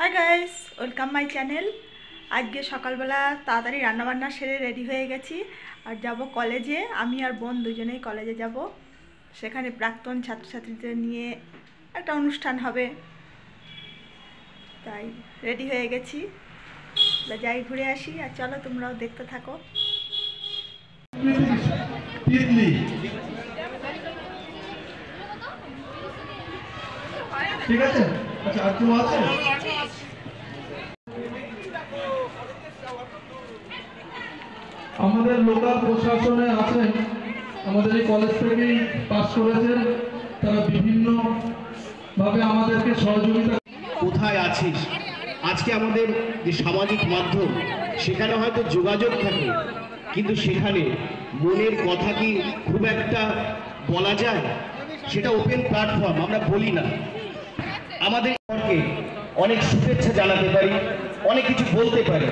Hi guys welcome my channel. आज के सकाल बेला ताड़ाताड़ी रान्ना बान्ना सेरे रेडी हो गेছি और যাব कलेजे। आमी और बोन दुजनेই कलेजे যাব। সেখানে প্রাক্তন ছাত্রছাত্রীদের নিয়ে একটা অনুষ্ঠান হবে, তাই রেডি হয়ে গেছি। যাই ঘুরে আসি আর চলো তোমরাও দেখতে থাকো। ঠিক আছে, আচ্ছা আর কেউ আছে? আমাদের লোকাল প্রশাসনে আছেন, আমাদের এই কলেজ থেকেই পাস করেছেন, তারা বিভিন্ন ভাবে আমাদেরকে সহযোগিতা। কোথায় আছিস? আজকে আমাদের যে সামাজিক মাধ্যম সেখানে হয়তো যোগাযোগ থাকে, কিন্তু সেখানে মনের কথা কি খুব একটা বলা যায়? সেটা ওপেন প্ল্যাটফর্ম, আমরা বলি না। আমাদের অনেক শুভেচ্ছা জানাতে পারি, অনেক কিছু বলতে পারি,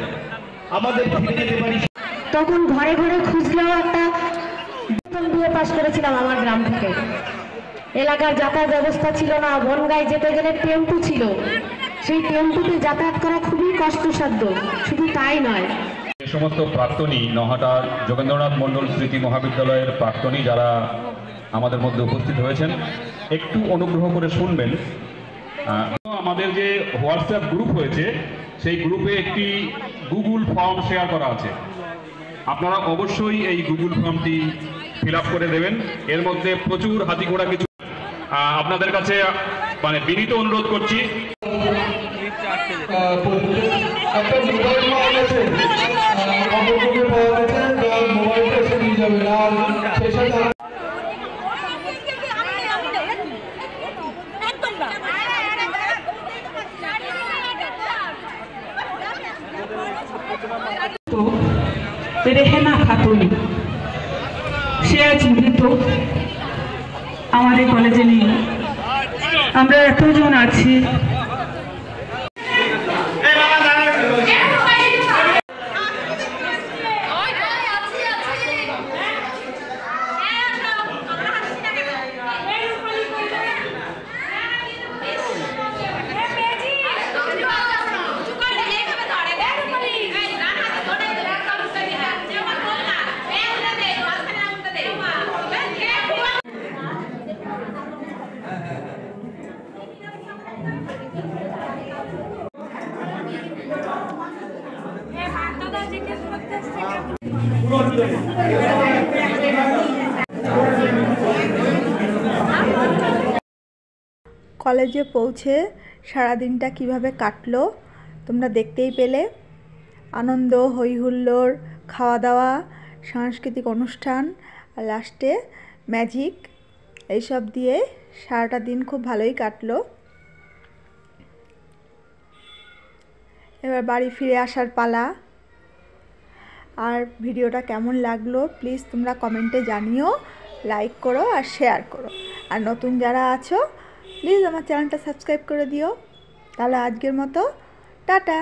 আমাদের ফিরে যেতে পারি। তখন ঘরে ঘরে খুঁজলেও একটা বিয়ে পাস করেছিলাম আমার গ্রাম থেকে। এলাকার যাতায়াত ব্যবস্থা ছিল না, বনগাঁয় যেতে গেলে টেম্পু ছিল, সেই টেম্পুতে যাতায়াত করা খুবই কষ্টসাধ্য। শুধু তাই নয়, এই সমস্ত প্রাক্তনী নহাটার যোগেন্দ্রনাথ মণ্ডল স্মৃতি মহাবিদ্যালয়ের প্রাক্তনী যারা আমাদের মধ্যে উপস্থিত হয়েছেন, একটু অনুগ্রহ করে শুনবেন। আমাদের যে হোয়াটসঅ্যাপ গ্রুপ হয়েছে সেই গ্রুপে একটি গুগল ফর্ম শেয়ার করা আছে। আপনারা অবশ্যই এই গুগল ফর্মটি ফিল আপ করে দেবেন। এর মধ্যে প্রচুর হাতি ঘোড়া কিছু আপনাদের কাছে মানে বিনীত অনুরোধ করছি। রেহেনা খাতুন সে আজ মৃত, আমাদের কলেজে নেই। আমরা এতজন আছি, কলেজে পৌঁছে সারা দিনটা কিভাবে কাটলো তোমরা দেখতেই পেলে। আনন্দ, হই হুল্লোড়, খাওয়া দাওয়া, সাংস্কৃতিক অনুষ্ঠান আর লাস্টে ম্যাজিক, এইসব দিয়ে সারাটা দিন খুব ভালোই কাটলো। এবার বাড়ি ফিরে আসার পালা। আর ভিডিওটা কেমন লাগলো প্লিজ তোমরা কমেন্টে জানিও, লাইক করো আর শেয়ার করো। আর নতুন যারা আছো প্লিজ আমার চ্যানেলটা সাবস্ক্রাইব করে দিও। তাহলে আজকের মতো টাটা।